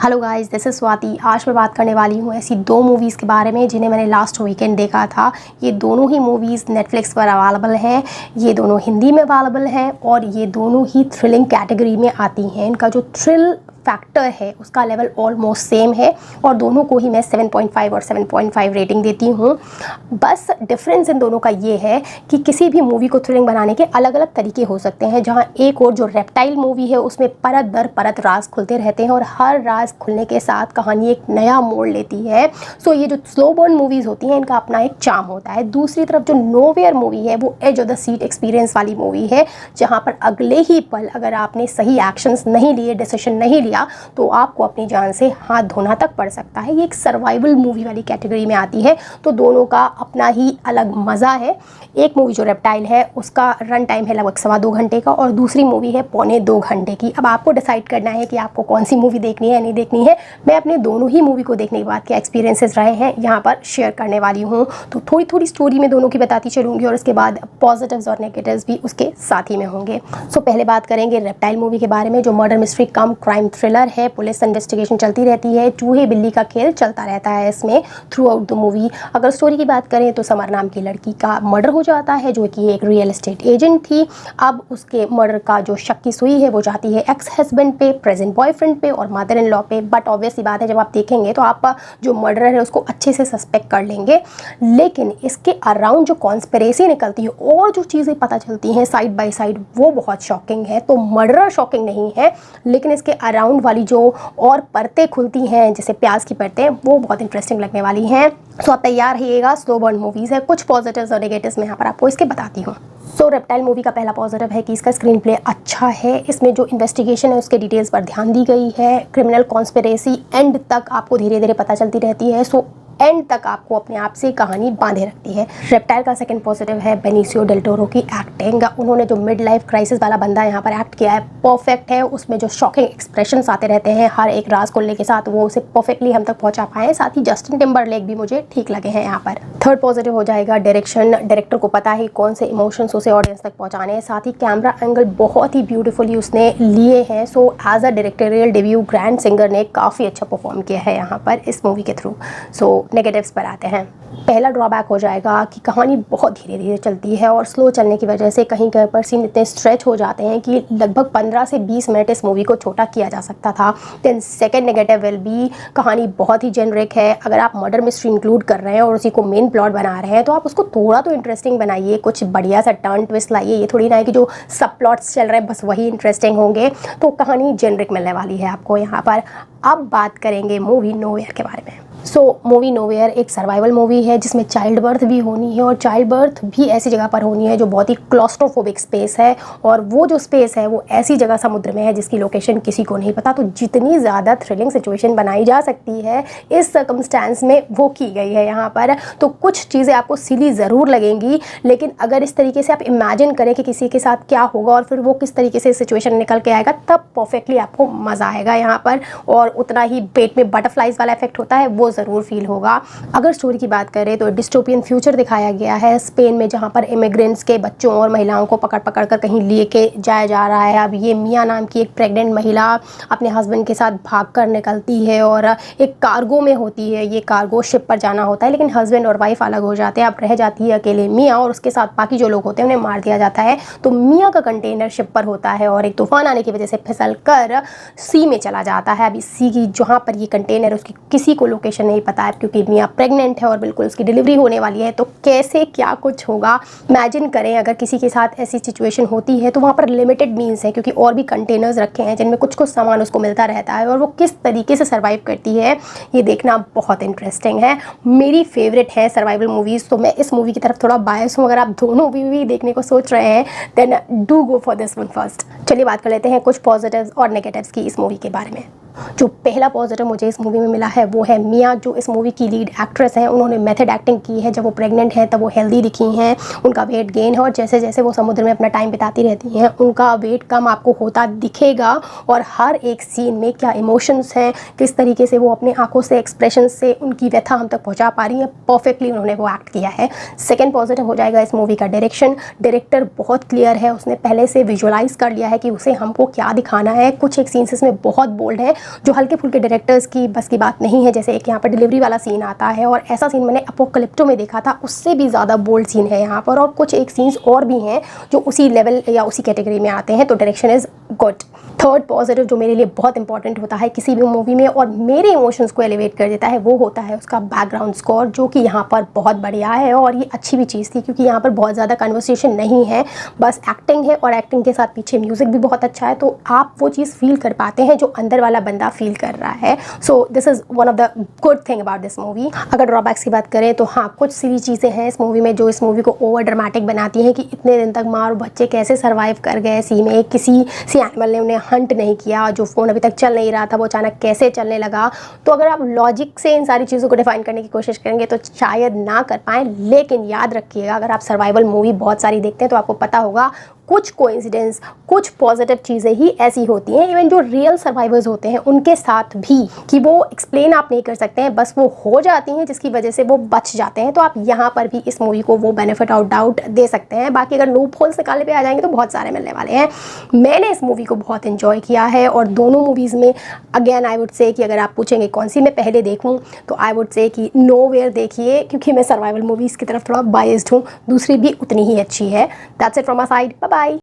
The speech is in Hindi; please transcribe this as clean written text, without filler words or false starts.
Hello guys, this is Swati. आज मैं बात करने वाली हूँ ऐसी दो मूवीज़ के बारे में जिन्हें मैंने लास्ट वीकेंड देखा था। ये दोनों ही मूवीज़ नेटफ्लिक्स पर अवेलेबल हैं। ये दोनों हिंदी में अवेलेबल हैं और ये दोनों ही थ्रिलिंग कैटेगरी में आती हैं। इनका जो थ्रिल फैक्टर है उसका लेवल ऑलमोस्ट सेम है और दोनों को ही मैं 7.5 और 7.5 रेटिंग देती हूँ। बस डिफरेंस इन दोनों का ये है कि किसी भी मूवी को थ्रिलिंग बनाने के अलग अलग तरीके हो सकते हैं। जहाँ एक और जो रेप्टाइल मूवी है उसमें परत दर परत राज खुलते रहते हैं और हर राज खुलने के साथ कहानी एक नया मोड़ लेती है। सो ये जो स्लो बर्न मूवीज़ होती हैं इनका अपना एक चार्म होता है। दूसरी तरफ जो नोवेयर मूवी है वो edge of the seat experience वाली मूवी है, जहाँ पर अगले ही पल अगर आपने सही एक्शंस नहीं लिए, डिसीजन नहीं लिया, तो आपको अपनी जान से हाथ धोना तक पड़ सकता है। ये एक सर्वाइवल मूवी वाली कैटेगरी में आती है, तो दोनों का अपना ही अलग मज़ा है। एक मूवी जो रेप्टाइल है उसका रन टाइम है लगभग 2.25 घंटे का और दूसरी मूवी है 2.25 घंटे की। अब आपको डिसाइड करना है कि आपको कौन सी मूवी देखनी है या नहीं देखनी है। मैं अपने दोनों ही मूवी को देखने के बाद क्या एक्सपीरियंसेस रहे हैं यहाँ पर शेयर करने वाली हूँ। तो थोड़ी थोड़ी स्टोरी में दोनों की बताती चलूँगी और उसके बाद पॉजिटिव्स और नेगेटिव्स भी उसके साथ ही में होंगे। सो पहले बात करेंगे रेप्टाइल मूवी के बारे में, जो मर्डर मिस्ट्री कम क्राइम थ्रिलर है। पुलिस इन्वेस्टिगेशन चलती रहती है, चूहे बिल्ली का खेल चलता रहता है इसमें थ्रू आउट द मूवी। अगर स्टोरी की बात करें तो समर नाम की लड़की का मर्डर हो जाता है जो कि एक रियल एस्टेट एजेंट थी। अब उसके मर्डर का जो शक की सुई है वो जाती है एक्स हस्बैंड पे, प्रेजेंट बॉयफ्रेंड पे और मदर इन लॉ पे। बट ऑब्वियसली बात है, जब आप देखेंगे तो आप जो मर्डरर है उसको अच्छे से सस्पेक्ट कर लेंगे। लेकिन इसके अराउंड जो कॉन्स्पिरेसी निकलती है और जो चीज़ें पता चलती हैं साइड बाय साइड वो बहुत शॉकिंग है। तो मर्डरर शॉकिंग नहीं है, लेकिन इसके अराउंड वाली जो और परतें खुलती हैं जैसे प्याज की परतें, वो बहुत इंटरेस्टिंग लगने वाली हैं। सो आप तैयार रहिएगा। स्लो बर्न मूवीज़ है, कुछ पॉजिटिव्स और नेगेटिव्स मैं यहाँ पर आपको इसके बताती हूँ। सो रेप्टाइल मूवी का पहला पॉजिटिव है कि इसका स्क्रीन प्ले अच्छा है। इसमें जो इन्वेस्टिगेशन है उसके डिटेल्स पर ध्यान दी गई है। क्रिमिनल कॉन्स्पिरेसी एंड तक आपको धीरे धीरे पता चलती रहती है। सो एंड तक आपको अपने आप से कहानी बांधे रखती है। रेप्टाइल का सेकंड पॉजिटिव है बेनिसियो डेल टोरो की एक्टिंग। उन्होंने जो मिड लाइफ क्राइसिस वाला बंदा यहाँ पर एक्ट किया है परफेक्ट है। उसमें जो शॉकिंग एक्सप्रेशंस आते रहते हैं हर एक राज खोलने के साथ, वो उसे परफेक्टली हम तक पहुँचा पाए। साथ ही जस्टिन टिम्बरलेक भी मुझे ठीक लगे हैं यहाँ पर। थर्ड पॉजिटिव हो जाएगा डायरेक्शन। डायरेक्टर को पता है कौन से इमोशंस उसे ऑडियंस तक पहुँचाने हैं। साथ ही कैमरा एंगल बहुत ही ब्यूटीफुली उसने लिए हैं। So as a directorial debut grand singer ने काफ़ी अच्छा परफॉर्म किया है यहाँ पर इस मूवी के थ्रू। सो नेगेटिव्स पर आते हैं। पहला ड्रॉबैक हो जाएगा कि कहानी बहुत धीरे धीरे चलती है और स्लो चलने की वजह से कहीं कहीं पर सीन इतने स्ट्रेच हो जाते हैं कि लगभग 15 से 20 मिनट इस मूवी को छोटा किया जा सकता था। Then second negative will be, कहानी बहुत ही जेनरिक है। अगर आप मर्डर मिस्ट्री इंक्लूड कर रहे हैं और उसी को मेन प्लॉट बना रहे हैं तो आप उसको थोड़ा तो इंटरेस्टिंग बनाइए, कुछ बढ़िया सा टर्न ट्विस्ट लाइए। ये थोड़ी ना है कि जो सब प्लॉट्स चल रहे हैं बस वही इंटरेस्टिंग होंगे। तो कहानी जेनरिक मिलने वाली है आपको यहाँ पर। अब बात करेंगे मूवी नोवेयर के बारे में। सो मूवी नोवेयर एक सर्वाइवल मूवी है जिसमें चाइल्ड बर्थ भी होनी है और चाइल्ड बर्थ भी ऐसी जगह पर होनी है जो बहुत ही क्लॉस्ट्रोफोबिक स्पेस है। और वो जो स्पेस है वो ऐसी जगह समुद्र में है जिसकी लोकेशन किसी को नहीं पता। तो जितनी ज़्यादा थ्रिलिंग सिचुएशन बनाई जा सकती है इस सर्कमस्टेंस में वो की गई है यहाँ पर। तो कुछ चीज़ें आपको सिली ज़रूर लगेंगी, लेकिन अगर इस तरीके से आप इमेजिन करें कि किसी के साथ क्या होगा और फिर वो किस तरीके से सिचुएशन निकल के आएगा, तब परफेक्टली आपको मज़ा आएगा यहाँ पर। और उतना ही पेट में बटरफ्लाइज वाला इफेक्ट होता है वो ज़रूर फील होगा। अगर स्टोरी की बात करें तो डिस्टोपियन फ्यूचर दिखाया गया है स्पेन में, जहाँ पर इमिग्रेंट्स के बच्चों और महिलाओं को पकड़ पकड़ कर कहीं लेके जाया जा रहा है। अब ये मिया नाम की एक प्रेग्नेंट महिला अपने हस्बैंड के साथ भाग कर निकलती है और एक कार्गो में होती है। ये कार्गो शिप पर जाना होता है, लेकिन हस्बैंड और वाइफ अलग हो जाते हैं। अब रह जाती है अकेले मिया और उसके साथ बाकी जो लोग होते हैं उन्हें मार दिया जाता है। तो मिया का कंटेनर शिप पर होता है और एक तूफान आने की वजह से फिसल कर सी में चला जाता है। अब इस सी की जहाँ पर ये कंटेनर है उसकी किसी को लोकेशन नहीं पता है क्योंकि मिया प्रेग्नेंट है और बिल्कुल उसकी डिलीवरी होने वाली है। तो कैसे क्या कुछ होगा इमेजिन करें। अगर किसी के साथ ऐसी सिचुएशन होती है तो वहाँ पर लिमिटेड मीन्स है क्योंकि और भी कंटेनर्स रखे हैं जिनमें कुछ कुछ सामान उसको मिलता रहता है और वो किस तरीके से सर्वाइव करती है ये देखना बहुत इंटरेस्टिंग है। मेरी फेवरेट है सर्वाइवल मूवीज़, तो मैं इस मूवी की तरफ थोड़ा बायस हूँ। अगर आप दोनों मूवी देखने को सोच रहे हैं then do go for this one first. चलिए बात कर लेते हैं कुछ पॉजिटिव्स और नेगेटिव्स की इस मूवी के बारे में। जो पहला पॉजिटिव मुझे इस मूवी में मिला है वो है मिया लड़कियाँ जो इस मूवी की लीड एक्ट्रेस हैं उन्होंने मेथड एक्टिंग की है। जब वो प्रेग्नेंट हैं तब वो हेल्दी दिखी हैं, उनका वेट गेन है और जैसे जैसे वो समुद्र में अपना टाइम बिताती रहती हैं उनका वेट कम आपको होता दिखेगा। और हर एक सीन में क्या इमोशंस हैं, किस तरीके से वो अपने आंखों से, एक्सप्रेशन से उनकी व्यथा हम तक पहुंचा पा रही हैं, परफेक्टली उन्होंने वो एक्ट किया है। सेकंड पॉजिटिव हो जाएगा इस मूवी का डायरेक्शन। डायरेक्टर बहुत क्लियर है, उसने पहले से विजुअलाइज कर लिया है कि उसे हमको क्या दिखाना है। कुछ एक सीन्स इसमें बहुत बोल्ड है जो हल्के फुल्के डायरेक्टर्स की बस की बात नहीं है। जैसे एक यहाँ पर डिलीवरी वाला सीन आता है और ऐसा सीन मैंने अपोकलिप्टो में देखा था, उससे भी ज़्यादा बोल्ड सीन है यहाँ पर। और कुछ एक सीन्स और भी हैं जो उसी लेवल या उसी कैटेगरी में आते हैं। तो direction is good. Third positive जो मेरे लिए बहुत इंपॉर्टेंट होता है किसी भी मूवी में और मेरे इमोशंस को एलिवेट कर देता है वो होता है उसका बैकग्राउंड स्कोर, जो कि यहाँ पर बहुत बढ़िया है। और ये अच्छी भी चीज़ थी क्योंकि यहाँ पर बहुत ज़्यादा कन्वर्सेशन नहीं है, बस एक्टिंग है और एक्टिंग के साथ पीछे म्यूज़िक भी बहुत अच्छा है। तो आप वो चीज़ फील कर पाते हैं जो अंदर वाला बंदा फील कर रहा है। So this is one of the good thing about this movie. अगर ड्रॉबैक्स की बात करें तो हाँ, कुछ सीरी चीज़ें हैं इस मूवी में जो इस मूवी को ओवर ड्रामेटिक बनाती हैं कि इतने दिन तक माँ और बच्चे कैसे सर्वाइव कर गए सी में, किसी सी एनिमल ने उन्हें हंट नहीं किया, जो फ़ोन अभी तक चल नहीं रहा था वो अचानक कैसे चलने लगा। तो अगर आप लॉजिक से इन सारी चीज़ों को डिफाइन करने की कोशिश करेंगे तो शायद ना कर पाएँ। लेकिन याद रखिएगा, अगर आप सर्वाइवल मूवी बहुत सारी देखते हैं तो आपको पता होगा कुछ कोइंसिडेंस, कुछ पॉजिटिव चीज़ें ही ऐसी होती हैं इवन जो रियल सर्वाइवर्स होते हैं उनके साथ भी, कि वो एक्सप्लेन आप नहीं कर सकते हैं, बस वो हो जाती हैं जिसकी वजह से वो बच जाते हैं। तो आप यहाँ पर भी इस मूवी को वो बेनिफिट ऑफ डाउट दे सकते हैं। बाकी अगर लूप होल्स निकालने पे आ जाएंगे तो बहुत सारे मिलने वाले हैं। मैंने इस मूवी को बहुत इन्जॉय किया है और दोनों मूवीज़ में अगेन आई वुड से कि अगर आप पूछेंगे कौन सी मैं पहले देखूँ तो आई वुड से कि नोवेयर देखिए, क्योंकि मैं सर्वाइवल मूवीज़ की तरफ थोड़ा बायस्ड हूँ। दूसरी भी उतनी ही अच्छी है। That's it from my side, bye bye.